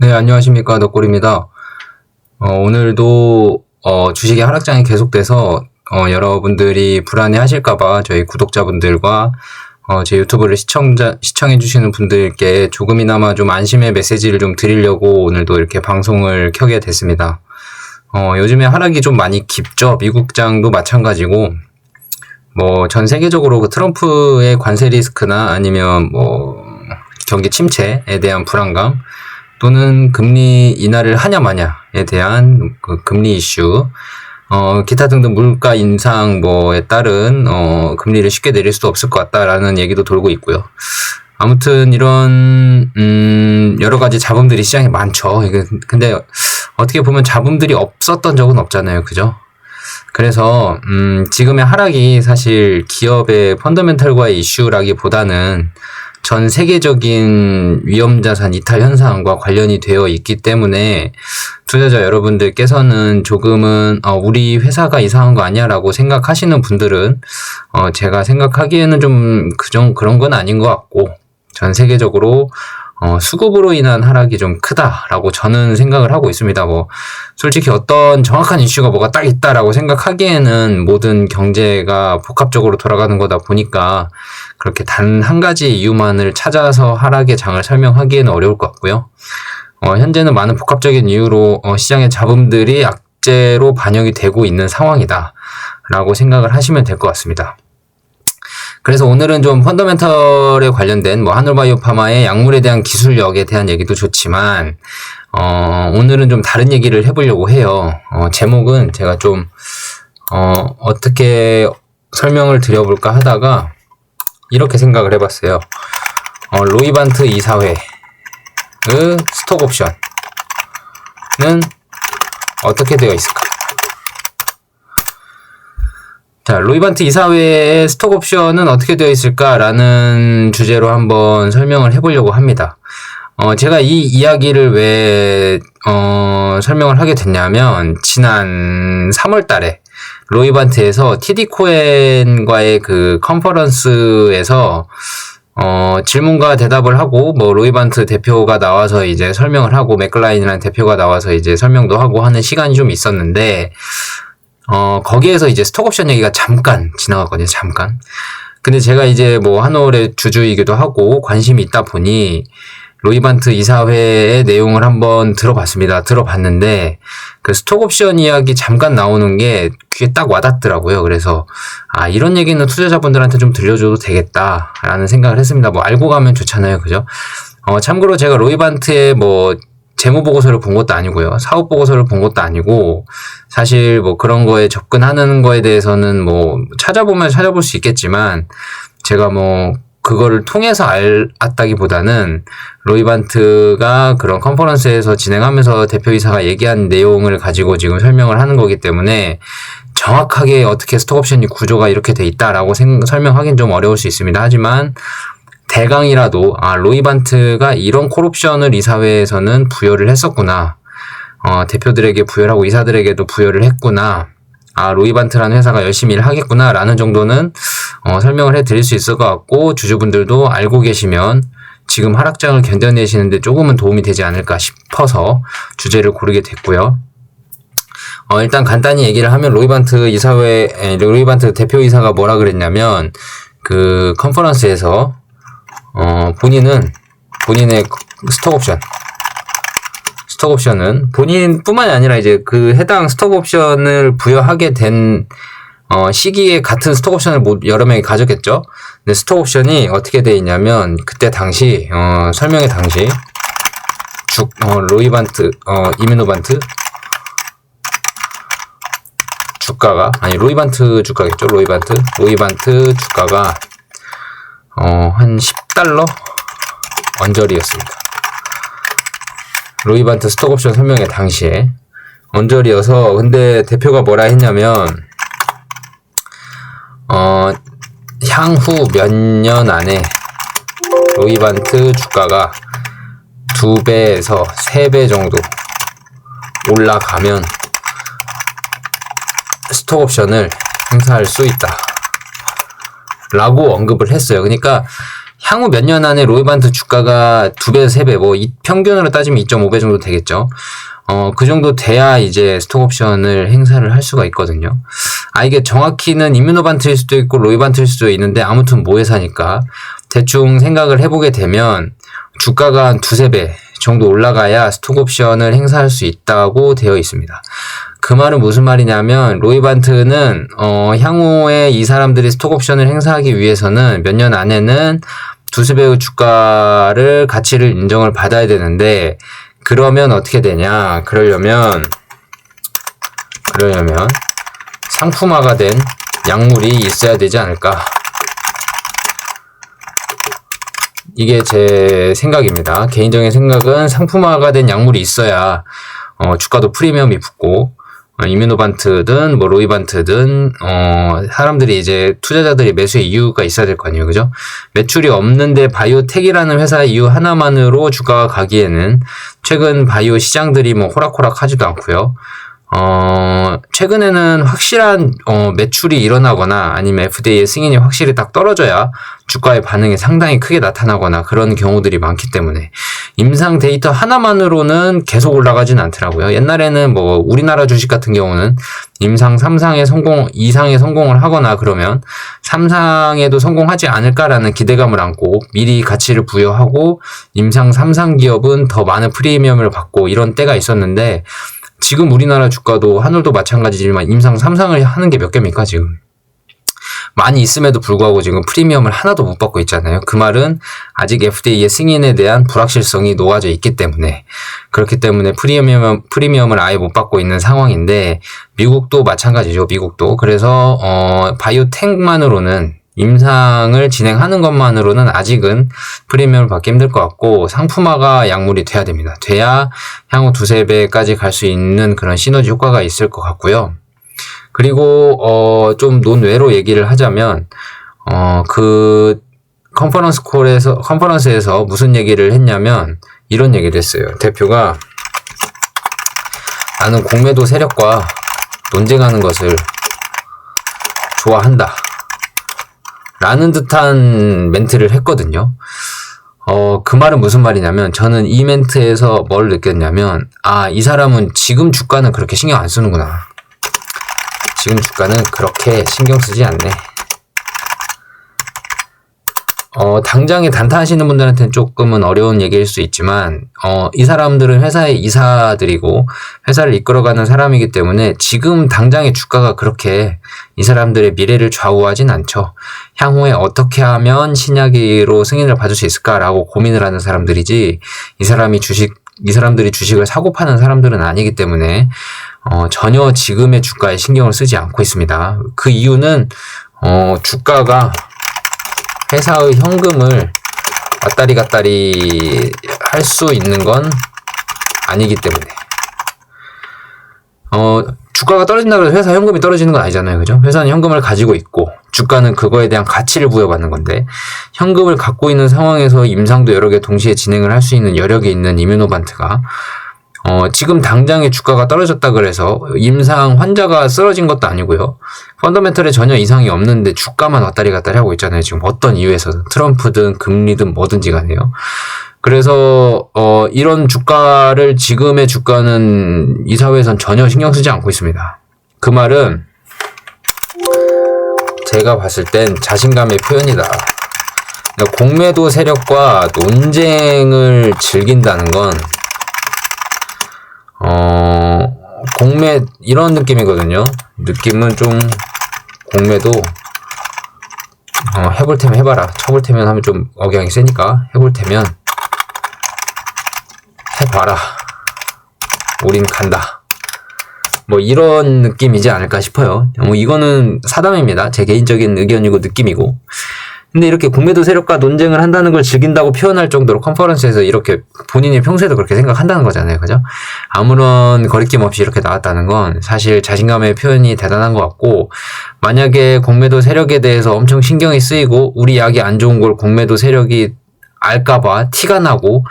네, 안녕하십니까. 덕골입니다. 오늘도 주식의 하락장이 계속돼서 여러분들이 불안해 하실까봐 저희 구독자분들과 제 유튜브를 시청해 주시는 분들께 조금이나마 좀 안심의 메시지를 좀 드리려고 오늘도 이렇게 방송을 켜게 됐습니다. 요즘에 하락이 좀 많이 깊죠. 미국장도 마찬가지고, 전 세계적으로 그 트럼프의 관세 리스크나 아니면 경기 침체에 대한 불안감, 또는 금리 인하를 하냐 마냐에 대한 그 금리 이슈, 기타 등등 물가 인상에 따른 금리를 쉽게 내릴 수도 없을 것 같다라는 얘기도 돌고 있고요. 아무튼 이런 여러 가지 잡음들이 시장에 많죠. 근데 어떻게 보면 잡음들이 없었던 적은 없잖아요, 그죠? 그래서 지금의 하락이 사실 기업의 펀더멘털과의 이슈라기보다는 전 세계적인 위험자산 이탈 현상과 관련이 되어 있기 때문에 투자자 여러분들께서는 조금은 우리 회사가 이상한 거 아니야 라고 생각하시는 분들은 제가 생각하기에는 좀 그런 건 아닌 것 같고, 전 세계적으로 수급으로 인한 하락이 좀 크다라고 저는 생각을 하고 있습니다. 솔직히 어떤 정확한 이슈가 뭐가 딱 있다라고 생각하기에는 모든 경제가 복합적으로 돌아가는 거다 보니까 그렇게 단 한 가지 이유만을 찾아서 하락의 장을 설명하기에는 어려울 것 같고요. 현재는 많은 복합적인 이유로 시장의 잡음들이 악재로 반영이 되고 있는 상황이다라고 생각을 하시면 될 것 같습니다. 그래서 오늘은 좀 펀더멘털에 관련된 한올바이오파마의 약물에 대한 기술력에 대한 얘기도 좋지만 오늘은 좀 다른 얘기를 해보려고 해요. 제목은 제가 좀 어떻게 설명을 드려볼까 하다가 이렇게 생각을 해봤어요. 로이반트 이사회의 스톡옵션은 어떻게 되어 있을까? 자, 로이반트 이사회의 스톡옵션은 어떻게 되어 있을까라는 주제로 한번 설명을 해보려고 합니다. 제가 이 이야기를 왜 설명을 하게 됐냐면, 지난 3월 달에 로이반트에서 TD 코엔과의 그 컨퍼런스에서 질문과 대답을 하고, 로이반트 대표가 나와서 이제 설명을 하고, 맥클라인이라는 대표가 나와서 이제 설명도 하고 하는 시간이 좀 있었는데, 거기에서 이제 스톡옵션 얘기가 잠깐 지나갔거든요, 잠깐. 근데 제가 이제 한올의 주주이기도 하고 관심이 있다 보니 로이반트 이사회의 내용을 한번 들어봤는데 그 스톡옵션 이야기 잠깐 나오는 게 귀에 딱 와닿더라고요. 그래서 이런 얘기는 투자자분들한테 좀 들려줘도 되겠다라는 생각을 했습니다. 알고 가면 좋잖아요, 그죠? 참고로 제가 로이반트의 재무보고서를 본 것도 아니고요. 사업보고서를 본 것도 아니고, 사실 그런 거에 접근하는 거에 대해서는 찾아보면 찾아볼 수 있겠지만, 제가 그거를 통해서 알았다기보다는 로이반트가 그런 컨퍼런스에서 진행하면서 대표이사가 얘기한 내용을 가지고 지금 설명을 하는 거기 때문에 정확하게 어떻게 스톡옵션이 구조가 이렇게 돼 있다라고 설명하기는 좀 어려울 수 있습니다. 하지만 대강이라도 로이반트가 이런 콜옵션을 이사회에서는 부여를 했었구나, 대표들에게 부여를 하고 이사들에게도 부여를 했구나, 로이반트라는 회사가 열심히 일하겠구나 라는 정도는 설명을 해드릴 수 있을 것 같고, 주주분들도 알고 계시면 지금 하락장을 견뎌내시는데 조금은 도움이 되지 않을까 싶어서 주제를 고르게 됐고요. 일단 간단히 얘기를 하면 로이반트 대표이사가 뭐라 그랬냐면, 그 컨퍼런스에서 본인의 스톡옵션은 본인뿐만이 아니라 이제 그 해당 스톡옵션을 부여하게 된 시기에 같은 스톡옵션을 여러 명이 가졌겠죠. 근데 스톡옵션이 어떻게 돼 있냐면, 그때 당시 설명회 당시 로이반트 이뮤노반트 주가가, 로이반트 주가겠죠. 로이반트 주가가 한 10달러 언저리였습니다. 로이반트 스톡옵션 설명회 당시에 언저리여서, 근데 대표가 뭐라 했냐면, 향후 몇 년 안에 로이반트 주가가 2배에서 3배 정도 올라가면 스톡옵션을 행사할 수 있다 라고 언급을 했어요. 그러니까 향후 몇 년 안에 로이반트 주가가 2배, 3배, 뭐 평균으로 따지면 2.5배 정도 되겠죠. 그 정도 돼야 이제 스톡옵션을 행사를 할 수가 있거든요. 이게 정확히는 이뮤노반트일 수도 있고 로이반트일 수도 있는데 아무튼 모회사니까 대충 생각을 해보게 되면 주가가 한 2~3배 정도 올라가야 스톡옵션을 행사할 수 있다고 되어 있습니다. 그 말은 무슨 말이냐면 로이반트는 향후에 이 사람들이 스톡옵션을 행사하기 위해서는 몇 년 안에는 2~3배의 주가를 가치를 인정을 받아야 되는데 그러면 어떻게 되냐? 그러려면 상품화가 된 약물이 있어야 되지 않을까? 이게 제 생각입니다. 개인적인 생각은 상품화가 된 약물이 있어야 주가도 프리미엄이 붙고 이뮤노반트든 뭐 로이반트든 사람들이 이제 투자자들이 매수의 이유가 있어야 될 거 아니에요, 그죠? 매출이 없는데 바이오텍이라는 회사 이유 하나만으로 주가가 가기에는 최근 바이오 시장들이 뭐 호락호락하지도 않고요. 최근에는 확실한 매출이 일어나거나 아니면 FDA의 승인이 확실히 딱 떨어져야 주가의 반응이 상당히 크게 나타나거나 그런 경우들이 많기 때문에 임상 데이터 하나만으로는 계속 올라가진 않더라고요. 옛날에는 뭐 우리나라 주식 같은 경우는 임상 3상에 성공, 2상에 성공을 하거나 그러면 3상에도 성공하지 않을까라는 기대감을 안고 미리 가치를 부여하고 임상 3상 기업은 더 많은 프리미엄을 받고 이런 때가 있었는데 지금 우리나라 주가도 한울도 마찬가지지만 임상 3상을 하는 게 몇 개입니까 지금? 많이 있음에도 불구하고 지금 프리미엄을 하나도 못 받고 있잖아요. 그 말은 아직 FDA의 승인에 대한 불확실성이 녹아져 있기 때문에 그렇기 때문에 프리미엄을 아예 못 받고 있는 상황인데 미국도 마찬가지죠. 미국도. 그래서 바이오텍만으로는 임상을 진행하는 것만으로는 아직은 프리미엄을 받기 힘들 것 같고 상품화가 약물이 돼야 됩니다. 돼야 향후 2~3배까지 갈 수 있는 그런 시너지 효과가 있을 것 같고요. 그리고 좀 논외로 얘기를 하자면 그 컨퍼런스에서 무슨 얘기를 했냐면 이런 얘기를 했어요. 대표가 나는 공매도 세력과 논쟁하는 것을 좋아한다 라는 듯한 멘트를 했거든요. 그 말은 무슨 말이냐면 저는 이 멘트에서 뭘 느꼈냐면 이 사람은 지금 주가는 그렇게 신경 안 쓰는구나. 지금 주가는 그렇게 신경 쓰지 않네. 당장에 단타하시는 분들한테는 조금은 어려운 얘기일 수 있지만 이 사람들은 회사의 이사들이고 회사를 이끌어가는 사람이기 때문에 지금 당장의 주가가 그렇게 이 사람들의 미래를 좌우하진 않죠. 향후에 어떻게 하면 신약으로 승인을 받을 수 있을까라고 고민을 하는 사람들이지 이 사람들이 주식을 사고 파는 사람들은 아니기 때문에 전혀 지금의 주가에 신경을 쓰지 않고 있습니다. 그 이유는 주가가 회사의 현금을 왔다리 갔다리 할 수 있는 건 아니기 때문에 주가가 떨어진다고 해서 회사 현금이 떨어지는 건 아니잖아요. 그죠? 회사는 현금을 가지고 있고 주가는 그거에 대한 가치를 부여받는 건데 현금을 갖고 있는 상황에서 임상도 여러 개 동시에 진행을 할 수 있는 여력이 있는 이뮤노반트가 지금 당장의 주가가 떨어졌다 그래서 임상 환자가 쓰러진 것도 아니고요. 펀더멘털에 전혀 이상이 없는데 주가만 왔다리 갔다리 하고 있잖아요. 지금 어떤 이유에서든 트럼프든 금리든 뭐든지 간에요. 그래서 이런 주가를 지금의 주가는 이 사회에선 전혀 신경 쓰지 않고 있습니다. 그 말은 제가 봤을 땐 자신감의 표현이다. 그러니까 공매도 세력과 논쟁을 즐긴다는 건 이런 느낌이거든요. 느낌은 좀 공매도 해볼 테면 해봐라. 쳐볼 테면 하면 좀 억양이 세니까 해볼 테면 해봐라. 우린 간다. 뭐 이런 느낌이지 않을까 싶어요. 뭐 이거는 사담입니다. 제 개인적인 의견이고 느낌이고. 근데 이렇게 공매도 세력과 논쟁을 한다는 걸 즐긴다고 표현할 정도로 컨퍼런스에서 이렇게 본인이 평소에도 그렇게 생각한다는 거잖아요. 그죠? 아무런 거리낌 없이 이렇게 나왔다는 건 사실 자신감의 표현이 대단한 것 같고 만약에 공매도 세력에 대해서 엄청 신경이 쓰이고 우리 약이 안 좋은 걸 공매도 세력이 알까봐 티가 나고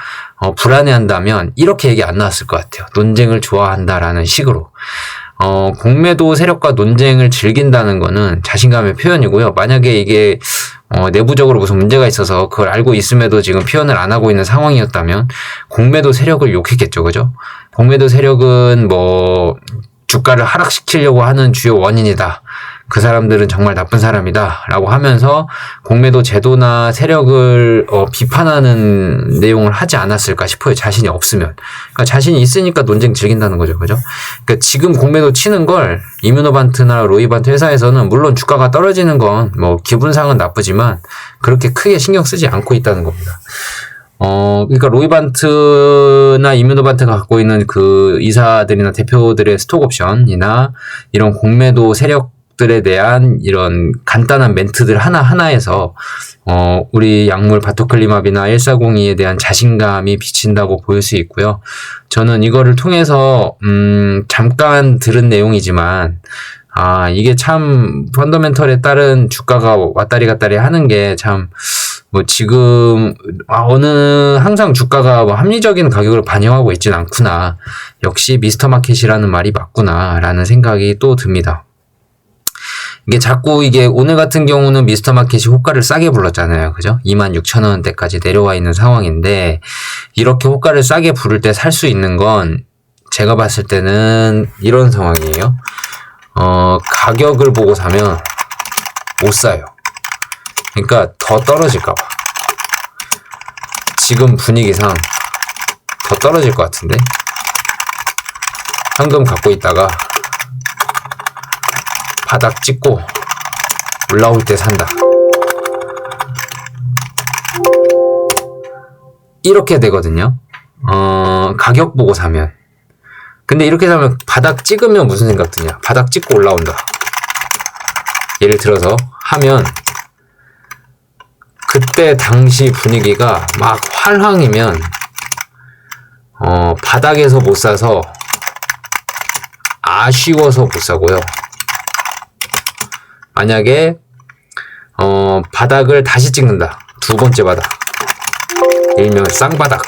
불안해한다면 이렇게 얘기 안 나왔을 것 같아요. 논쟁을 좋아한다라는 식으로. 공매도 세력과 논쟁을 즐긴다는 거는 자신감의 표현이고요. 만약에 이게 내부적으로 무슨 문제가 있어서 그걸 알고 있음에도 지금 표현을 안 하고 있는 상황이었다면 공매도 세력을 욕했겠죠. 그죠? 공매도 세력은 뭐 주가를 하락시키려고 하는 주요 원인이다. 그 사람들은 정말 나쁜 사람이다 라고 하면서 공매도 제도나 세력을 비판하는 내용을 하지 않았을까 싶어요. 자신이 없으면. 그러니까 자신이 있으니까 논쟁 즐긴다는 거죠. 그죠? 그러니까 지금 공매도 치는 걸 이뮤노반트나 로이반트 회사에서는 물론 주가가 떨어지는 건 뭐 기분상은 나쁘지만 그렇게 크게 신경 쓰지 않고 있다는 겁니다. 그러니까 로이반트나 이뮤노반트가 갖고 있는 그 이사들이나 대표들의 스톡옵션이나 이런 공매도 세력들에 대한 이런 간단한 멘트들 하나하나에서 우리 약물 바토클리마비나 1402에 대한 자신감이 비친다고 보일 수 있고요. 저는 이거를 통해서 잠깐 들은 내용이지만 이게 참 펀더멘털에 따른 주가가 왔다리 갔다리 하는 게 참 뭐 지금 항상 주가가 뭐 합리적인 가격을 반영하고 있진 않구나. 역시 미스터 마켓이라는 말이 맞구나라는 생각이 또 듭니다. 이게 자꾸 이게 오늘 같은 경우는 미스터 마켓이 호가를 싸게 불렀잖아요. 그죠? 26,000원대까지 내려와 있는 상황인데 이렇게 호가를 싸게 부를 때 살 수 있는 건 제가 봤을 때는 이런 상황이에요. 가격을 보고 사면 못 사요. 그러니까 더 떨어질까봐. 지금 분위기상 더 떨어질 것 같은데. 현금 갖고 있다가 바닥 찍고 올라올 때 산다. 이렇게 되거든요. 가격 보고 사면. 근데 이렇게 사면 바닥 찍으면 무슨 생각 드냐? 바닥 찍고 올라온다. 예를 들어서 하면 그때 당시 분위기가 막 활황이면 바닥에서 못 사서 아쉬워서 못 사고요. 만약에 바닥을 다시 찍는다. 두 번째 바닥. 일명 쌍바닥.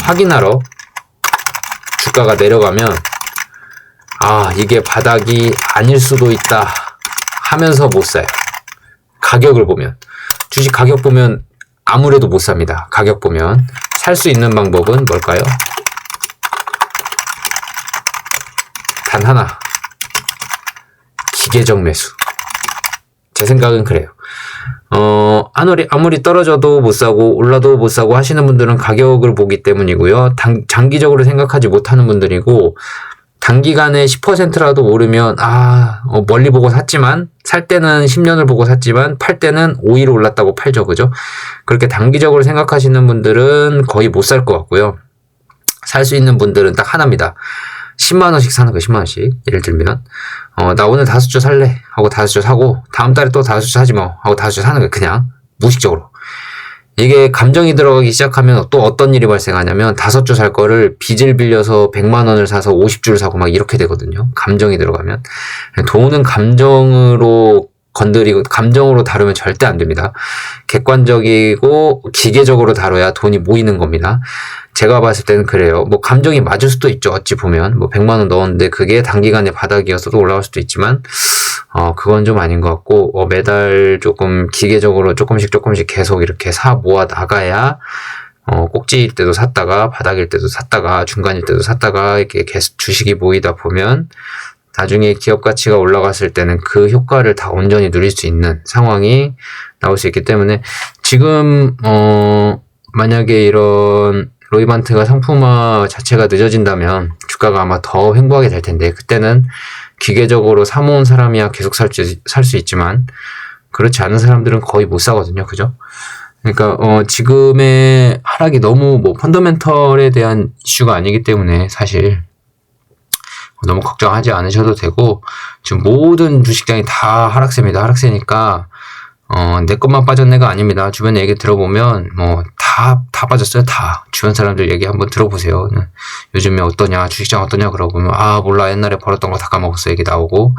확인하러 주가가 내려가면 이게 바닥이 아닐 수도 있다 하면서 못 사요. 가격을 보면. 주식 가격 보면 아무래도 못 삽니다. 가격 보면. 살 수 있는 방법은 뭘까요? 단 하나. 기계적 매수. 제 생각은 그래요. 아무리 떨어져도 못 사고 올라도 못 사고 하시는 분들은 가격을 보기 때문이고요. 장기적으로 생각하지 못하는 분들이고 단기간에 10%라도 오르면 멀리 보고 샀지만 살 때는 10년을 보고 샀지만 팔 때는 5일 올랐다고 팔죠. 그죠? 그렇게 단기적으로 생각하시는 분들은 거의 못 살 것 같고요. 살 수 있는 분들은 딱 하나입니다. 10만원씩 사는 거예요. 10만원씩. 예를 들면 나 오늘 5주 살래 하고 5주 사고 다음 달에 또 5주 사지 뭐 하고 5주 사는 거예요. 그냥 무의식적으로. 이게 감정이 들어가기 시작하면 또 어떤 일이 발생하냐면 5주 살 거를 빚을 빌려서 100만원을 사서 50주를 사고 막 이렇게 되거든요. 감정이 들어가면. 돈은 감정으로 건드리고 감정으로 다루면 절대 안 됩니다. 객관적이고 기계적으로 다뤄야 돈이 모이는 겁니다. 제가 봤을 때는 그래요. 뭐 감정이 맞을 수도 있죠. 어찌 보면 뭐 100만 원 넣었는데 그게 단기간에 바닥이어서도 올라갈 수도 있지만 그건 좀 아닌 것 같고 매달 조금 기계적으로 조금씩 계속 이렇게 사 모아 나가야 꼭지일 때도 샀다가 바닥일 때도 샀다가 중간일 때도 샀다가 이렇게 계속 주식이 모이다 보면 나중에 기업 가치가 올라갔을 때는 그 효과를 다 온전히 누릴 수 있는 상황이 나올 수 있기 때문에 지금 만약에 이런 로이반트가 상품화 자체가 늦어진다면 주가가 아마 더 횡보하게 될 텐데 그때는 기계적으로 사모은 사람이야 계속 살 수 있지만 그렇지 않은 사람들은 거의 못 사거든요. 그죠? 그러니까 지금의 하락이 너무 뭐 펀더멘털에 대한 이슈가 아니기 때문에 사실 너무 걱정하지 않으셔도 되고 지금 모든 주식장이 다 하락세입니다. 하락세니까 내 것만 빠졌네가 아닙니다. 주변 얘기 들어보면 다 빠졌어요. 다 주변 사람들 얘기 한번 들어보세요. 요즘에 어떠냐 주식장 어떠냐 그러고면 몰라 옛날에 벌었던 거 다 까먹었어 얘기 나오고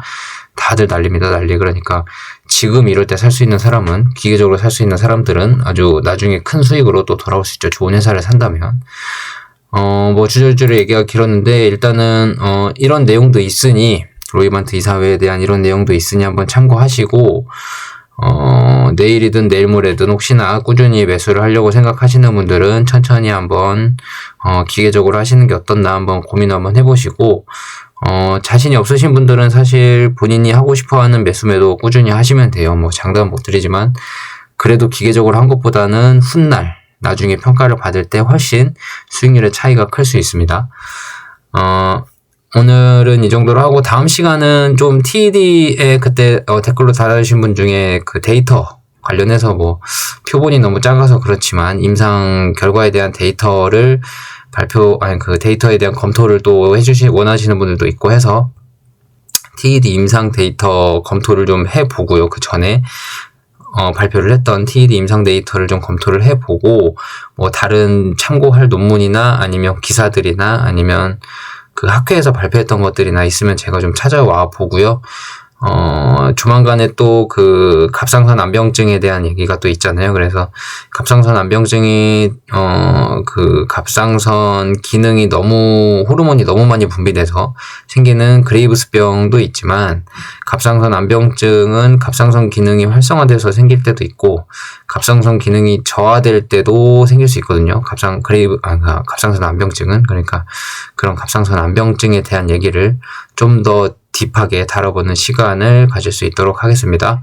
다들 난립니다. 난리. 그러니까 지금 이럴 때 살 수 있는 사람은 기계적으로 살 수 있는 사람들은 아주 나중에 큰 수익으로 또 돌아올 수 있죠. 좋은 회사를 산다면 뭐 주저주저 얘기가 길었는데 일단은 이런 내용도 있으니 로이반트 이사회에 대한 이런 내용도 있으니 한번 참고하시고 내일이든 내일 모레든 혹시나 꾸준히 매수를 하려고 생각하시는 분들은 천천히 한번 기계적으로 하시는 게 어떻나 한번 고민 한번 해보시고 자신이 없으신 분들은 사실 본인이 하고 싶어하는 매수매도 꾸준히 하시면 돼요. 뭐 장담 못 드리지만 그래도 기계적으로 한 것보다는 훗날 나중에 평가를 받을 때 훨씬 수익률의 차이가 클 수 있습니다. 오늘은 이 정도로 하고 다음 시간은 좀 TED에 그때 댓글로 달아주신 분 중에 그 데이터 관련해서 뭐 표본이 너무 작아서 그렇지만 임상 결과에 대한 데이터를 그 데이터에 대한 검토를 또 원하시는 분들도 있고 해서 TED 임상 데이터 검토를 좀 해보고요. 그 전에 발표를 했던 TED 임상 데이터를 좀 검토를 해보고 뭐 다른 참고할 논문이나 아니면 기사들이나 아니면 그 학회에서 발표했던 것들이나 있으면 제가 좀 찾아와 보고요. 조만간에 또 그 갑상선 암병증에 대한 얘기가 또 있잖아요. 그래서 갑상선 암병증이 그 갑상선 기능이 호르몬이 너무 많이 분비돼서 생기는 그레이브스병도 있지만 갑상선 암병증은 갑상선 기능이 활성화돼서 생길 때도 있고 갑상선 기능이 저하될 때도 생길 수 있거든요. 갑상선 암병증은 그러니까 그런 갑상선 암병증에 대한 얘기를 좀 더 딥하게 다뤄보는 시간을 가질 수 있도록 하겠습니다.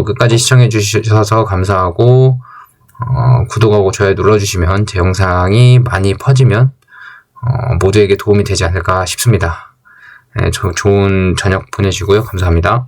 끝까지 시청해 주셔서 감사하고 구독하고 좋아요 눌러주시면 제 영상이 많이 퍼지면 모두에게 도움이 되지 않을까 싶습니다. 네, 좋은 저녁 보내시고요. 감사합니다.